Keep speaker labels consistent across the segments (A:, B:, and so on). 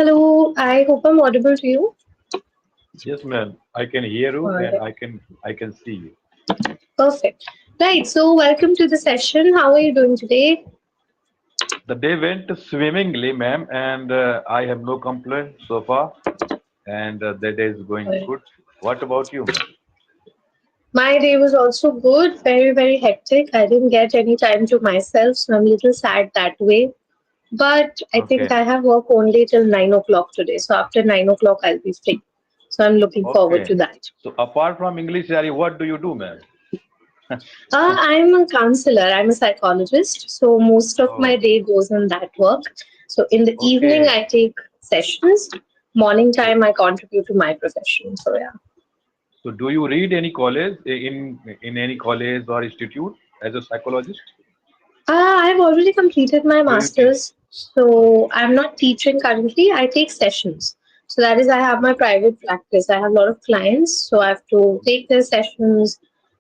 A: Hello, I hope I'm audible to you.
B: Yes, ma'am. I can hear you and
A: Alright,
B: I can see you.
A: perfect. Right, so welcome to the session. How are you doing today?
B: The day went swimmingly, ma'am, and I have no complaint so far, and the day is going
A: Alright.
B: good. What about you, ma'am?
A: My day was also good, very, very hectic. I didn't get any time to myself, so I'm a little sad that way. But I think
B: Okay,
A: I have work only till 9 o'clock today. So after 9 o'clock, I'll be free. So I'm looking forward to
B: okay.
A: that.
B: So apart from English, Ari, what do you do, ma'am?
A: I'm a counselor, I'm a psychologist. So most of my
B: Oh,
A: day goes in that work. So in the evening,
B: okay.
A: I take sessions. Morning
B: So,
A: time, I contribute to my profession. So yeah.
B: so do you read any college in any college or institute as a psychologist?
A: I've already completed my
B: Do you teach?
A: master's. So
B: Okay,
A: I'm not teaching currently. I take sessions. So that is, I have my private practice. I have a lot of clients. So I have to take their sessions,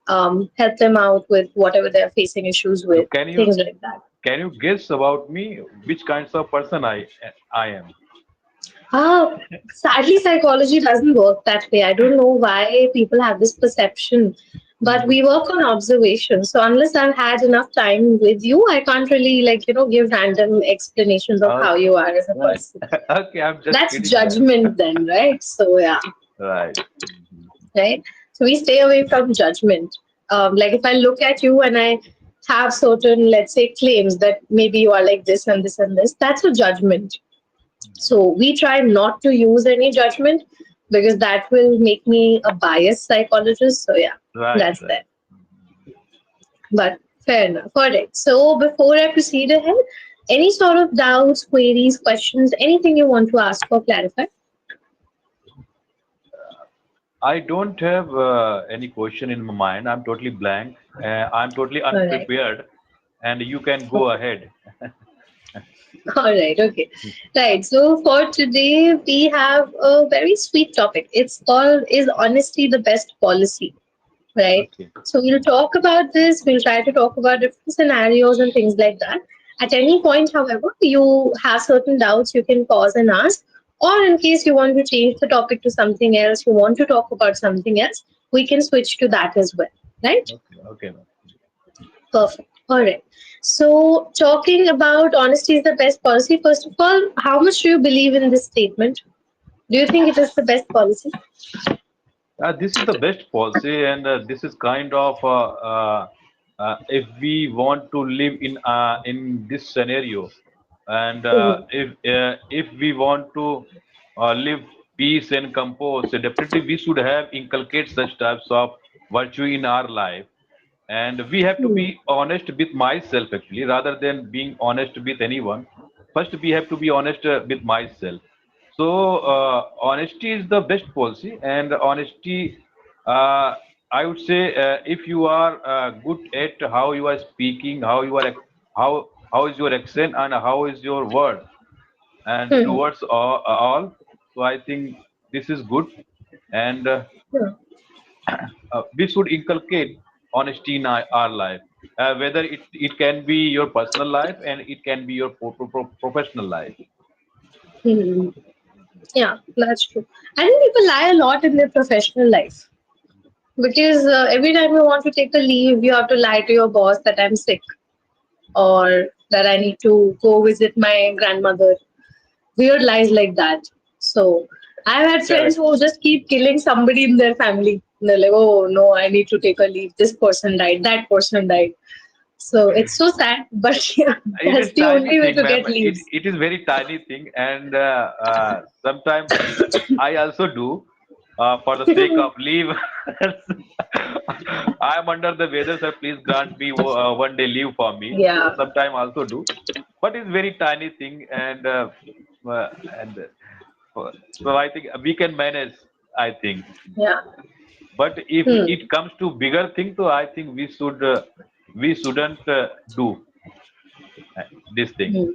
A: help them out with whatever they're facing issues
B: so
A: with,
B: can you
A: things like that.
B: can you guess about me which kinds of person I am?
A: Ah, sadly, psychology doesn't work that way. I don't know why people have this perception, but we work on observation. So unless I've had enough time with you, I can't really give random explanations of how
B: Okay.
A: you are as a
B: Right.
A: person.
B: Okay, I'm just
A: That's
B: kidding, man.
A: judgment then, right? So yeah,
B: Right.
A: right. So we stay away from judgment. Like if I look at you and I have certain, let's say, claims that maybe you are like this and this and this, that's a judgment. So we try not to use any judgment because that will make me a biased psychologist. So yeah,
B: Right,
A: that's
B: right.
A: that. But fair enough. All right. So before I proceed ahead, any sort of doubts, queries, questions, anything you want to ask or clarify?
B: I don't have any question in my mind. I'm totally blank. I'm totally
A: All right.
B: unprepared, and you can go
A: Okay.
B: ahead.
A: All right. Okay. Right. So for today, we have a very sweet topic. It's called "Is honesty the best policy?" Right?
B: Okay.
A: So we'll talk about this. We'll try to talk about different scenarios and things like that. At any point, however, you have certain doubts, you can pause and ask. Or in case you want to change the topic to something else, you want to talk about something else, we can switch to that as well. Right?
B: Okay. Okay, ma'am.
A: Perfect. All right. So talking about honesty is the best policy. First of all, how much do you believe in this statement? Do you think it is the best policy?
B: This is the best policy, and this is kind of if we want to live in this scenario, and
A: Mhm.
B: if we want to live peace and compose, so definitely we should have inculcate such types of virtue in our life, and we have to
A: Hmm.
B: be honest with myself actually, rather than being honest with anyone. First, we have to be honest with myself. So, honesty is the best policy, and honesty, uh, I would say, if you are good at how you are speaking, how is your accent, and how is your word, and
A: Hmm.
B: towards all. So, I think this is good, and
A: Hmm.
B: we should inculcate honesty in our life, whether it can be your personal life and it can be your professional life.
A: Hmm. Yeah, that's true. I think people lie a lot in their professional life because every time you want to take a leave, you have to lie to your boss that I'm sick or that I need to go visit my grandmother. Weird lies like that. So I've had friends
B: Correct.
A: who just keep killing somebody in their family. They're like, oh no, I need to take a leave. This person died, that person died. So it's so sad, but yeah,
B: It
A: that's
B: is
A: the
B: tiny
A: only way
B: thing,
A: to
B: ma'am.
A: get leaves.
B: It is very tiny thing, and sometimes I also do for the sake of leave. I am under the weather, sir. Please grant me one day leave for me. So
A: Yeah,
B: sometime also do, but it's very tiny thing, uh, and so I think we can manage. I think,
A: yeah.
B: but if
A: Hmm.
B: it comes to bigger thing, so I think we shouldn't do this thing.
A: Hmm.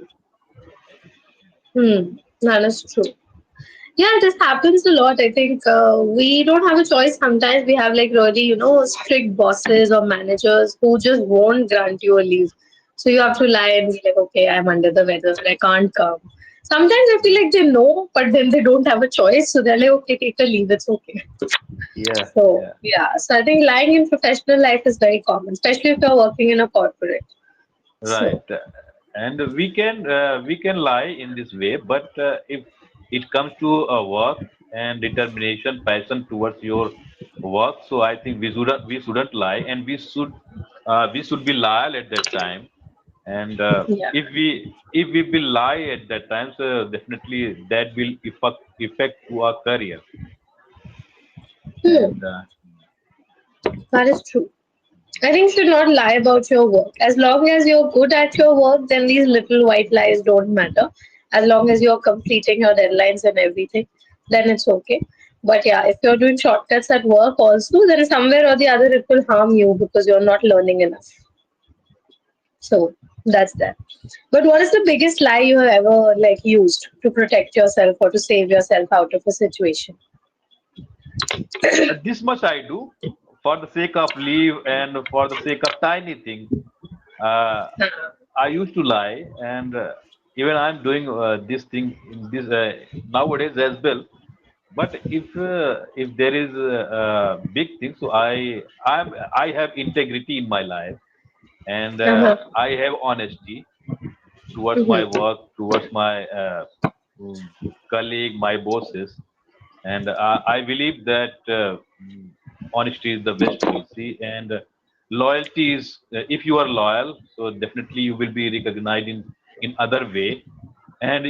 A: Hmm. That is true. Yeah, this happens a lot. I think we don't have a choice. Sometimes we have like really, strict bosses or managers who just won't grant you a leave. So you have to lie and be like, okay, I'm under the weather, I can't come. Sometimes I feel like they know, but then they don't have a choice. So they're like, okay, take a leave, it's okay.
B: Yeah,
A: So
B: yeah.
A: yeah, so I think lying in professional life is very common, especially if you're working in a corporate.
B: Right.
A: So
B: And we can lie in this way, but if it comes to work and determination, passion towards your work, so I think we shouldn't lie, and we should be loyal at that time. And
A: yeah.
B: if we will lie at that time, so definitely that will effect to our career.
A: Hmm,
B: And
A: that is true. I think you should not lie about your work. As long as you're good at your work, then these little white lies don't matter. As long as you're completing your deadlines and everything, then it's okay. But yeah, if you're doing shortcuts at work also, then somewhere or the other it will harm you because you're not learning enough. So that's that. But what is the biggest lie you have ever like used to protect yourself or to save yourself out of a situation?
B: this much I do for the sake of leave and for the sake of tiny things. Uh, I used to lie, and even I'm doing this thing in this nowadays as well. But if there is big thing, so I have integrity in my life, and
A: Uh-huh.
B: I have honesty towards my
A: Mm-hmm.
B: work, towards my colleague, my bosses, and I believe that honesty is the best policy, and loyalty is if you are loyal, so definitely you will be recognized in other way, and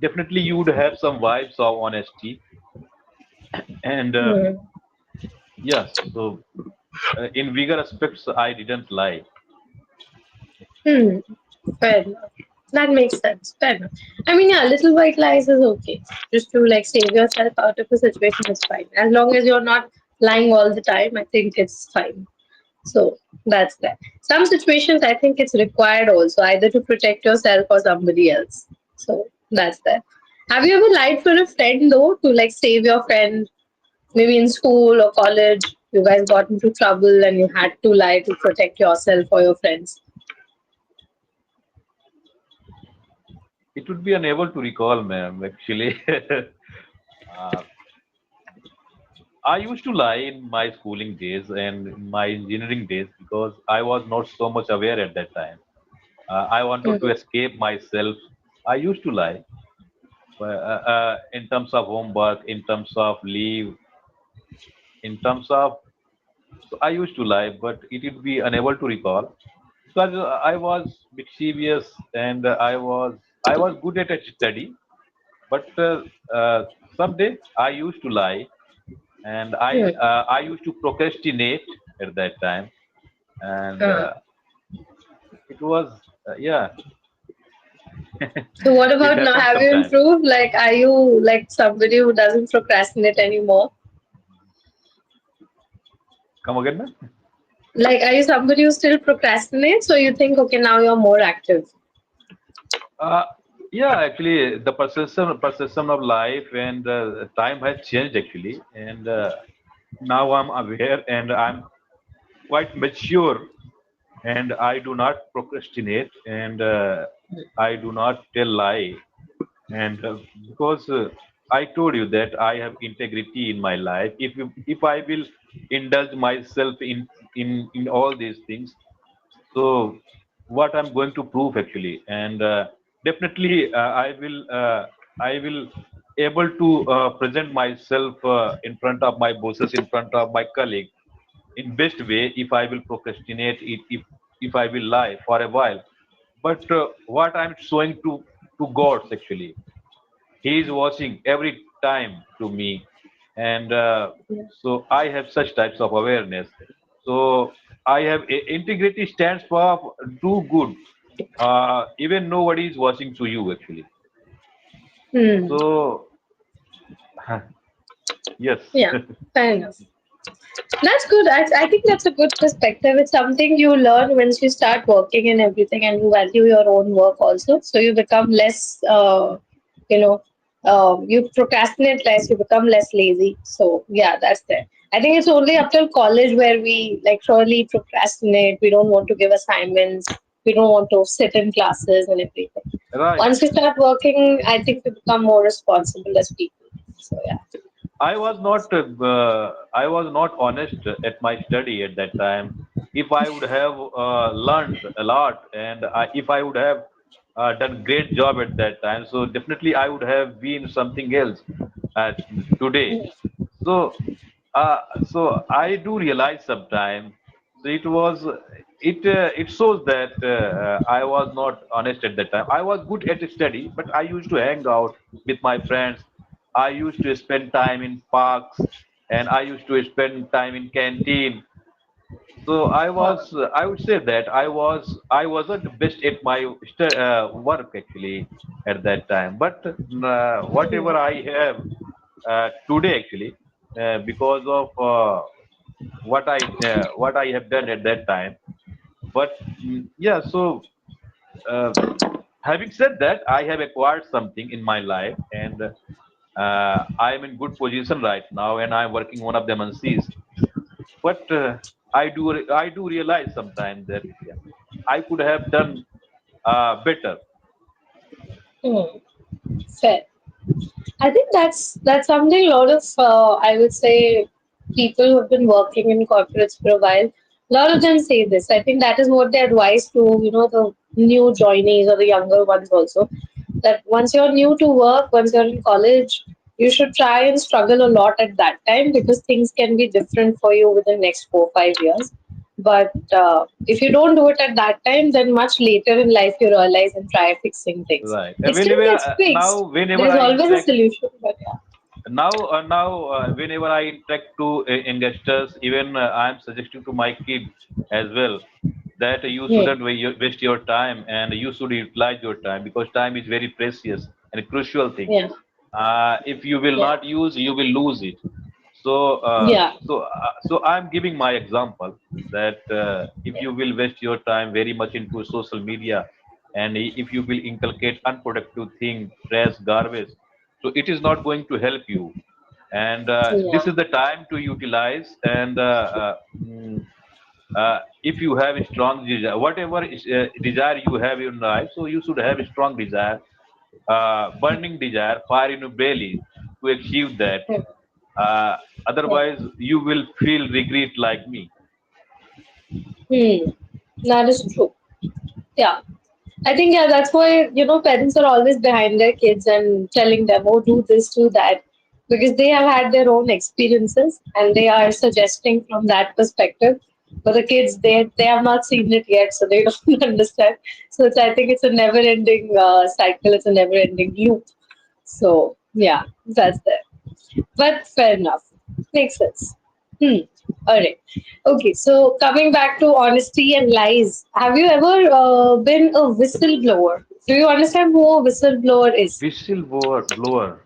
B: definitely you would have some vibes of honesty, and yes, so in bigger aspects, I didn't lie.
A: Hmm. Fair enough. That makes sense. Fair enough. I mean, yeah, little white lies is okay. Just to like save yourself out of a situation is fine. As long as you're not lying all the time, I think it's fine. So that's that. Some situations I think it's required also, either to protect yourself or somebody else. So that's that. Have you ever lied for a friend though, to like save your friend? Maybe in school or college, you guys got into trouble and you had to lie to protect yourself or your friends.
B: It would be unable to recall, ma'am. Actually, uh, I used to lie in my schooling days and in my engineering days because I was not so much aware at that time. I wanted to
A: Mhm.
B: escape myself. I used to lie in terms of homework, in terms of leave, in terms of. So I used to lie, but it would be unable to recall because I was mischievous and I was good at study. But someday I used to lie, and
A: Hmm.
B: I used to procrastinate at that time, and
A: Uh,
B: it was yeah,
A: so what
B: it
A: about now?
B: happened
A: Have you
B: sometimes.
A: improved? Like, are you like somebody who doesn't procrastinate anymore?
B: Come again, man.
A: Like, are you somebody who still procrastinates, or you think, okay, now you're more active?
B: Uh, yeah, actually, the perception of life and time has changed actually, and now I'm aware and I'm quite mature, and I do not procrastinate, and I do not tell lie, and because I told you that I have integrity in my life. If I will indulge myself in all these things, so what I'm going to prove actually, and definitely I will able to present myself in front of my bosses, in front of my colleague, in best way if I will procrastinate it, if I will lie for a while. But what I'm showing to gods actually, he is watching every time to me, and so I have such types of awareness. So I have integrity stands for do good, even nobody is watching to you actually.
A: Hmm.
B: So yes.
A: Yeah, fair enough. That's good. I think that's a good perspective. It's something you learn once you start working and everything, and you value your own work also. So you become less, you know, you procrastinate less, you become less lazy. So yeah, that's there. I think it's only up till college where we like surely procrastinate. We don't want to give assignments. We don't want to sit in classes and everything.
B: Right.
A: Once we start working, I think we become more responsible as people. So yeah.
B: I was not honest at my study at that time. If I would have learned a lot, and if I would have done great job at that time, so definitely I would have been something else uh, today. So, I do realize sometime. So it shows that I was not honest at that time. I was good at study, but I used to hang out with my friends. I used to spend time in parks, and I used to spend time in canteen. So I would say that I wasn't best at my work actually at that time. But whatever I have today actually, because of what I have done at that time. But yeah, so uh, having said that, I have acquired something in my life, and I am in good position right now, and I'm working one of the MNCs. But I do realize sometimes that yeah, I could have done better.
A: Hmm. Fair. I think that's something a lot of I would say people who have been working in corporates for a while. A lot of them say this. I think that is what they advise to the new joinees or the younger ones also. That once you're new to work, once you're in college, you should try and struggle a lot at that time because things can be different for you within the next 4 5 years. But if you don't do it at that time, then much later in life you realize and try fixing things.
B: Right.
A: It still gets fixed.
B: Whenever
A: There's
B: I
A: always a
B: interact
A: solution, but yeah.
B: whenever I interact to investors, even I'm suggesting to my kid as well that you
A: Hmm.
B: shouldn't waste your time, and you should utilize your time because time is very precious and a crucial thing.
A: Yeah.
B: If you will
A: Yeah.
B: not use, you will lose it.
A: Yeah.
B: So I'm giving my example that if
A: Yeah.
B: you will waste your time very much into social media, and if you will inculcate unproductive thing, trash, garbage, so it is not going to help you. And this
A: Yeah.
B: is the time to utilize. And if you have a strong desire, whatever desire you have in life, so you should have a strong desire, burning desire, fire in your belly to achieve that.
A: Hmm.
B: Uh,
A: Yeah.
B: Otherwise, you will feel regret like me.
A: Hmm. That is true. Yeah. I think yeah, that's why parents are always behind their kids and telling them, "Oh, do this, do that," because they have had their own experiences and they are suggesting from that perspective. But the kids, they have not seen it yet, so they don't understand. So I think it's a never-ending cycle. It's a never-ending loop. So yeah, that's there. But fair enough. Makes sense. Hmm. All right. Okay. So coming back to honesty and lies, have you ever been a whistleblower? Do you understand who a whistleblower is?
B: Whistleblower.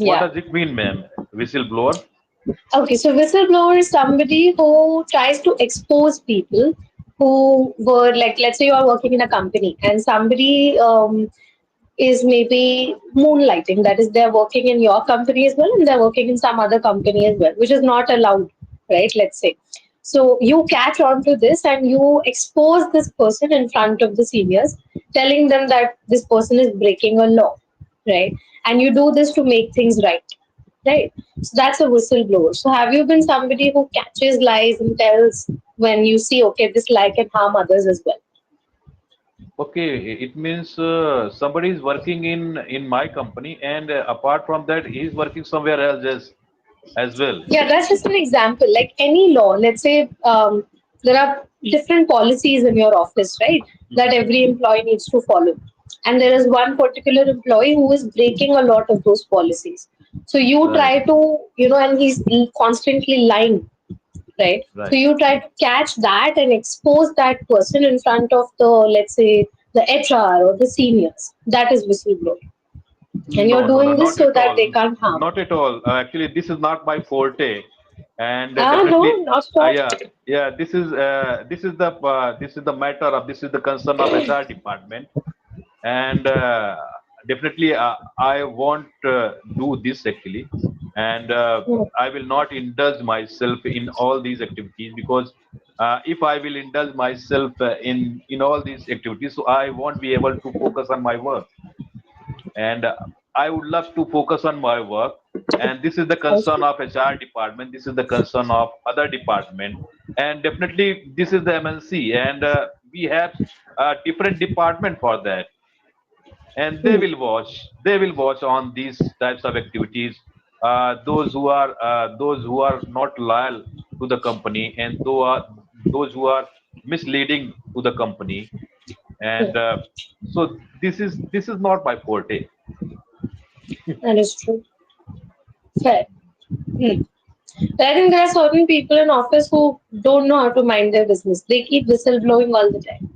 B: What
A: Yeah.
B: does it mean, ma'am? Whistleblower?
A: Okay. So whistleblower is somebody who tries to expose people who were like, let's say you are working in a company and somebody is maybe moonlighting. That is, they're working in your company as well and they're working in some other company as well, which is not allowed, right? Let's say. So you catch on to this and you expose this person in front of the seniors, telling them that this person is breaking a law, right? And you do this to make things right, right? So that's a whistleblower. So have you been somebody who catches lies and tells when you see, okay, this lie can harm others as well?
B: Okay, it means somebody is working in my company, and apart from that, he is working somewhere else as well.
A: Yeah, that's just an example. Like any law, let's say there are different policies in your office, right? That
B: Mhm.
A: every employee needs to follow. And there is one particular employee who is breaking a lot of those policies. So you
B: Right,
A: try to, and he's constantly lying, right? So
B: right.
A: you try to catch that and expose that person in front of the, let's say, the HR or the seniors. That is whistleblowing. And you're
B: No, no, no,
A: doing this
B: not
A: so
B: at
A: that they
B: all.
A: can't harm.
B: Not at all. Actually, this is not my forte, and
A: Ah, no,
B: definitely,
A: not at all.
B: yeah, yeah. This is the matter of this is the concern of HR department, and definitely I won't do this actually, and
A: Hmm.
B: I will not indulge myself in all these activities because if I will indulge myself in all these activities, so I won't be able to focus on my work. And I would love to focus on my work. And this is the concern
A: Okay.
B: of HR department. This is the concern of other department, and definitely this is the MNC, and we have a different department for that, and they
A: Hmm.
B: will watch. They will watch on these types of activities. Those who are not loyal to the company, and those who are misleading to the company, and
A: Hmm.
B: so this is not my forte.
A: That is true. Fair. Hmm. But I think there are certain people in office who don't know how to mind their business. They keep whistleblowing all the time.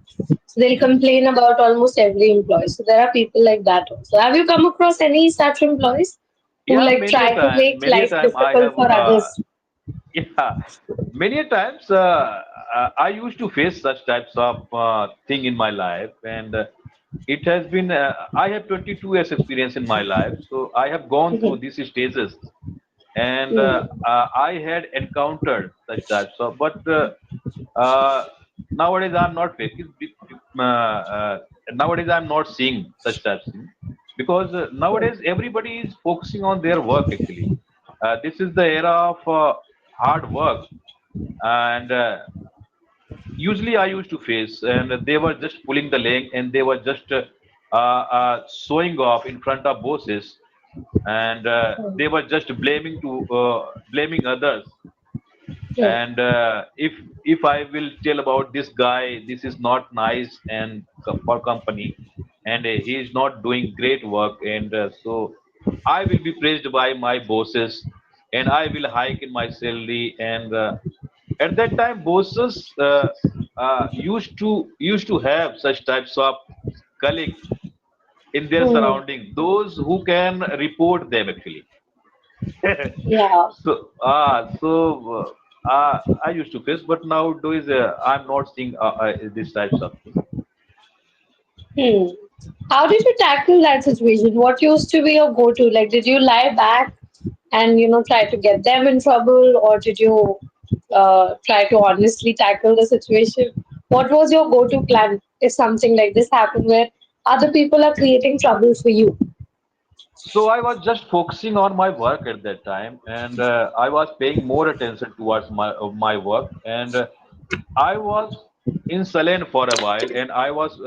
A: So they'll complain about almost every employee. So there are people like that also. Have you come across any such employees who
B: Yeah,
A: like try to make
B: many a
A: life
B: time I
A: difficult
B: have,
A: for others?
B: yeah, many a times I used to face such types of thing in my life, and it has been. I have 22 years experience in my life, so I have gone through
A: Mhm.
B: these stages, and
A: Hmm.
B: I had encountered such types of, but uh, nowadays I'm not facing. Nowadays I'm not seeing such types of thing, because nowadays everybody is focusing on their work actually. This is the era of hard work, and usually I used to face, and they were just pulling the leg, and they were just showing off in front of bosses, and they were just blaming others.
A: Hmm.
B: And if I will tell about this guy, this is not nice and for company, and he is not doing great work, and so I will be praised by my bosses, and I will hike in my salary, and at that time bosses used to have such types of colleagues in their
A: Hmm.
B: surrounding, those who can report them actually.
A: Yeah.
B: So I used to face, but nowadays I'm not seeing these types of things.
A: Hmm. How did you tackle that situation? What used to be your go-to? Like, did you lie back and try to get them in trouble, or did you try to honestly tackle the situation? What was your go-to plan if something like this happened, where other people are creating trouble for you?
B: So I was just focusing on my work at that time, and I was paying more attention towards my work, and I was insolent for a while, and I was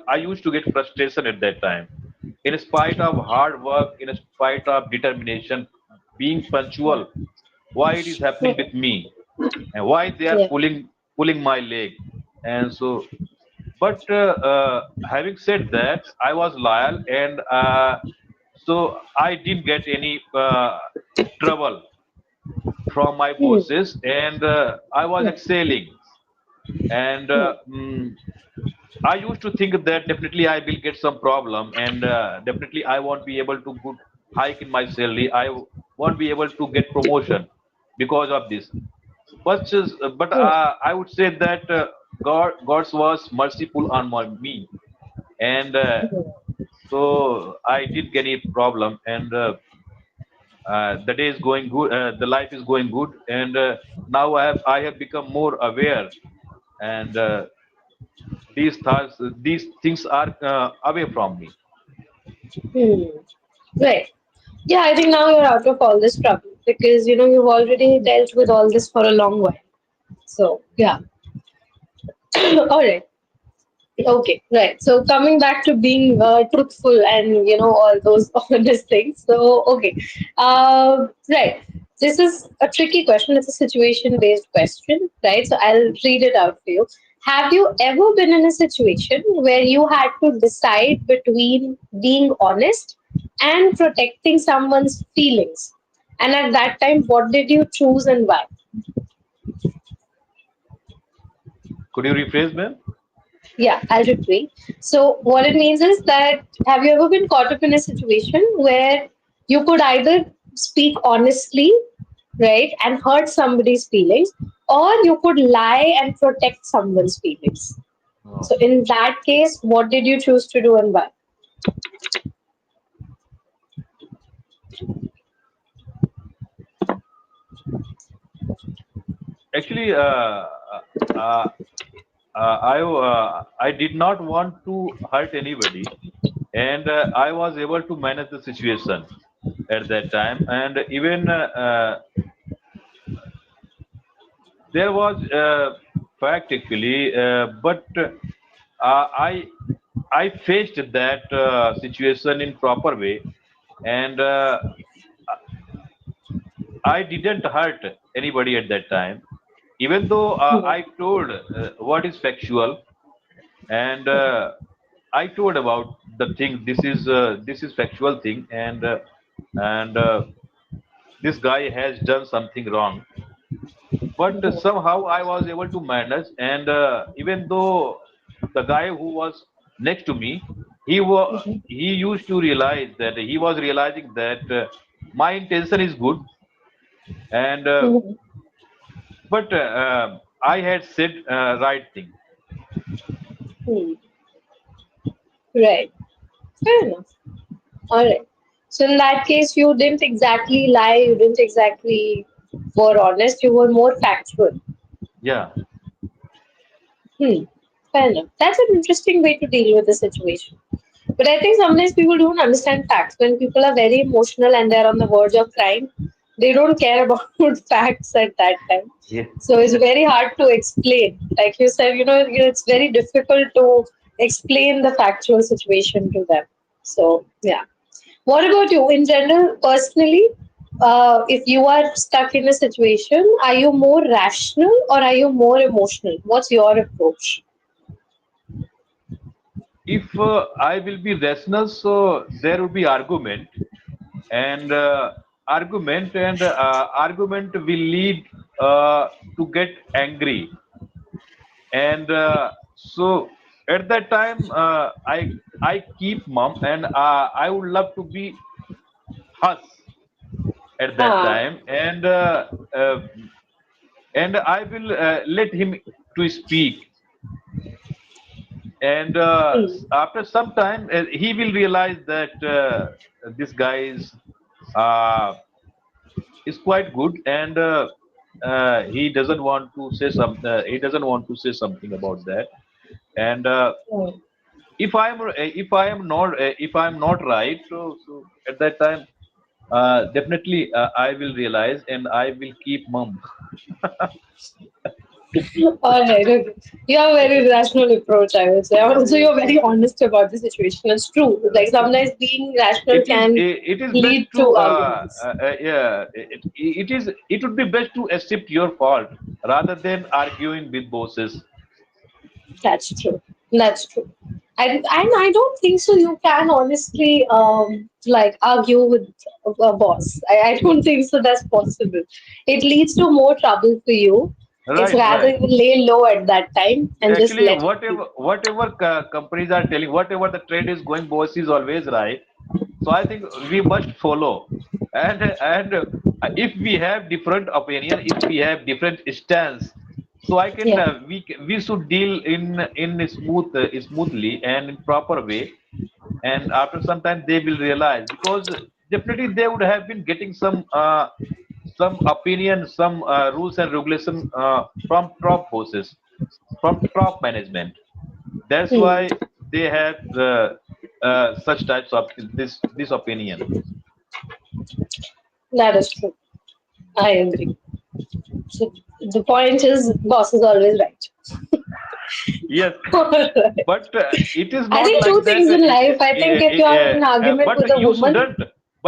B: I used to get frustration at that time. In spite of hard work, in spite of determination, being punctual, why it is happening with me, and why they are
A: Yeah.
B: pulling my leg, and so. But having said that, I was loyal, and so I didn't get any trouble from my
A: Hmm.
B: bosses, and I was
A: Yeah.
B: excelling. And
A: Hmm.
B: I used to think that definitely I will get some problem, and definitely I won't be able to good hike in my salary. Won't be able to get promotion because of this. But
A: Hmm.
B: I would say that God was merciful on me, and so I didn't get any problem, and the day is going good, the life is going good, and now I have become more aware, and these things are away from me.
A: Hmm. Right. Yeah, I think now you're out of all this trouble because you've already dealt with all this for a long while. So yeah. All right. Okay, right. So coming back to being truthful and all those honest things. So okay, right. This is a tricky question. It's a situation-based question, right? So I'll read it out for you. Have you ever been in a situation where you had to decide between being honest and protecting someone's feelings? And at that time, what did you choose and why?
B: Could you rephrase, ma'am?
A: Yeah, I'll repeat. So, what it means is that have you ever been caught up in a situation where you could either speak honestly, right, and hurt somebody's feelings, or you could lie and protect someone's feelings? So,
B: Oh.
A: in that case, what did you choose to do and why?
B: actually, uh, I did not want to hurt anybody, and I was able to manage the situation at that time. And even there was fact actually, but I faced that situation in proper way, and I didn't hurt anybody at that time. Even though I told what is factual, and I told about the thing. This is factual thing, and this guy has done something wrong. But somehow I was able to manage, and even though the guy who was next to me, he used to realize that he was realizing that my intention is good, and but I had said right thing.
A: Right. Fair enough. All right. So in that case, you didn't exactly lie. You didn't exactly were honest. You were more factual.
B: Yeah,
A: Hmm. Fair enough. That's an interesting way to deal with the situation. But I think sometimes people don't understand facts. When people are very emotional and they're on the verge of crying, they don't care about facts at that time.
B: yeah.
A: So it's very hard to explain. Like you said, it's very difficult to explain the factual situation to them. So, yeah. What about you? In general, personally, if you are stuck in a situation, are you more rational or are you more emotional? What's your approach?
B: If I will be rational, so there will be argument, and argument will lead to get angry, and so at that time I keep mum, and I would love to be hush at that
A: Ah,
B: time, uh, and I will let him to speak, and
A: hmm,
B: after some time he will realize that this guy uh, is quite good, and he doesn't want to say some he doesn't want to say something about that, and
A: hmm.
B: if I am not right, so at that time definitely I will realize, and I will keep mum.
A: All right, okay. You have a very rational approach, I would say. Also, you're very honest about the situation. It's true. Like sometimes being rational can
B: It is best
A: lead
B: to
A: to arguments.
B: yeah, it would be best to accept your fault rather than arguing with bosses.
A: That's true. That's true. And I don't think so. You can honestly like argue with a boss. I don't think so. That's possible. It leads to more trouble for you. It's
B: Right,
A: rather
B: right.
A: you lay low at that time and just
B: Actually,
A: let it be.
B: whatever companies are telling, whatever the trend is going, boss is always right. So I think we must follow, and if we have different opinion, if we have different stance, so I can
A: Yeah.
B: we should deal in a smoothly and in proper way, and after some time they will realize, because definitely they would have been getting some opinion, some rules and regulation from top bosses, from top management. That's
A: Hmm.
B: why they have such types of this opinion.
A: That is true. I agree. So the point is, boss is always right.
B: Yes,
A: Alright.
B: but it is
A: I
B: not
A: think two
B: like that.
A: things in life. I think if you are in an argument with
B: But
A: a woman,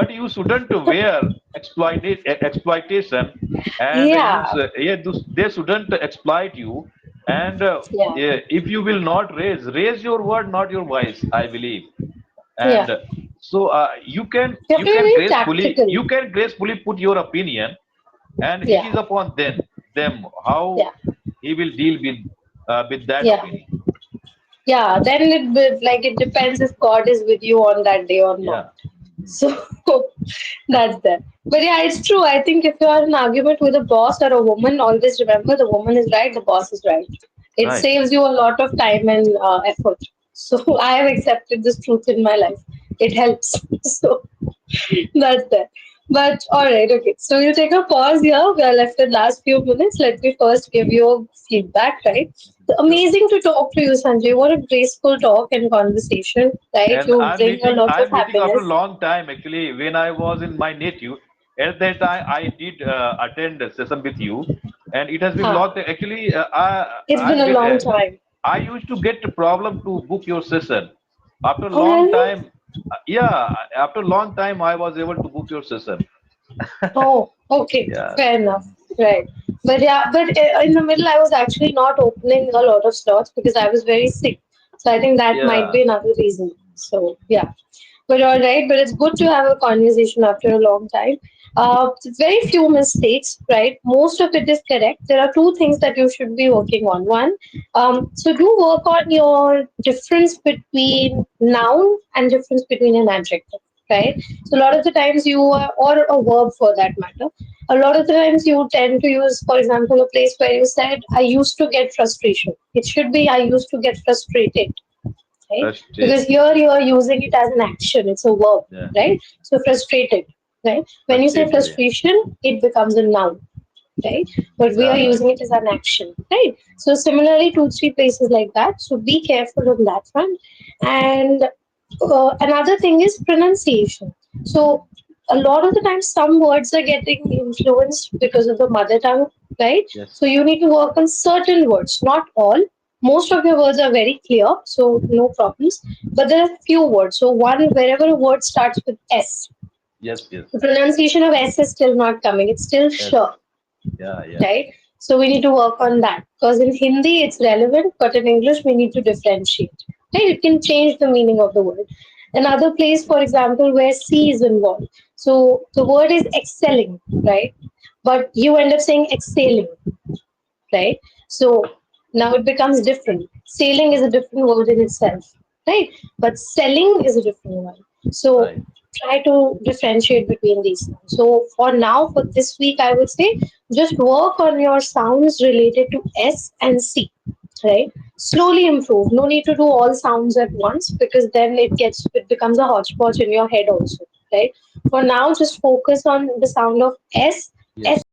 B: you shouldn't wear exploitation, and
A: yeah,
B: yeah, they shouldn't exploit you. And
A: yeah,
B: yeah, if you will not raise your word, not your voice, I believe.
A: yeah.
B: And so
A: You have to be very tactical.
B: you can gracefully put your opinion, and it
A: Yeah,
B: is upon them how
A: yeah,
B: he will deal with that
A: yeah,
B: opinion.
A: yeah. Then like it depends if God is with you on that day or not.
B: Yeah,
A: So that's that. But yeah, it's true. I think if you are in an argument with a boss or a woman, always remember the woman is right, the boss is right. It
B: right.
A: saves you a lot of time and effort. So I have accepted this truth in my life. It helps. So that's that. But all right, okay. So we'll take a pause here. We are left with last few minutes. Let me first give you a feedback, right? So
B: Sure.
A: amazing to talk to you, Sanjay. What a graceful talk and conversation, right?
B: And
A: You bring a lot of
B: I'm meeting after a
A: happiness.
B: long time actually. When I was in my native, at that time I did attend a session with you, and it has been
A: Huh.
B: long. Actually,
A: It's been a long time.
B: I used to get a problem to book your session. After a
A: Oh,
B: long
A: really?
B: time, yeah, after a long time I was able to book your session.
A: Oh, okay,
B: Yeah,
A: fair enough. Right. But yeah, but in the middle, I was actually not opening a lot of slots because I was very sick. So I think that might
B: yeah,
A: be another reason. So yeah. But all right, but it's good to have a conversation after a long time. Very few mistakes, right? Most of it is correct. There are two things that you should be working on. One, so do work on your difference between noun and difference between an adjective, right? So a lot of the times you are, or a verb for that matter, a lot of the times you tend to use, for example, a place where you said, I used to get frustration. It should be, I used to get frustrated, right? Because
B: frustrated.
A: here you are using it as an action, it's a verb,
B: Yeah,
A: right? So frustrated, right? When you say
B: frustrated. Yeah,
A: frustration, it becomes a noun, right? But we are
B: yeah, right.
A: using it as an action, right? So similarly, two, three places like that. So be careful on that front. And another thing is pronunciation. So a lot of the time, some words are getting influenced because of the mother tongue, right?
B: Yes,
A: So you need to work on certain words, not all. Most of your words are very clear, so no problems. But there are few words. So one, wherever a word starts with S,
B: yes, yes,
A: the pronunciation of S is still not coming. It's still
B: yes.
A: sure,
B: Yeah, yeah.
A: right? So we need to work on that because in Hindi it's relevant, but in English we need to differentiate. Right? It can change the meaning of the word. Another place, for example, where C is involved. So the word is excelling, right? But you end up saying exhaling, right? So now it becomes different. Sailing is a different word in itself, right? But selling is a different one. So
B: Right.
A: try to differentiate between these sounds. So for now, for this week, I would say just work on your sounds related to S and C, right? Slowly improve. No need to do all sounds at once because then it becomes a hodgepodge in your head also, right? For now, just focus on the sound of S.
B: Yes.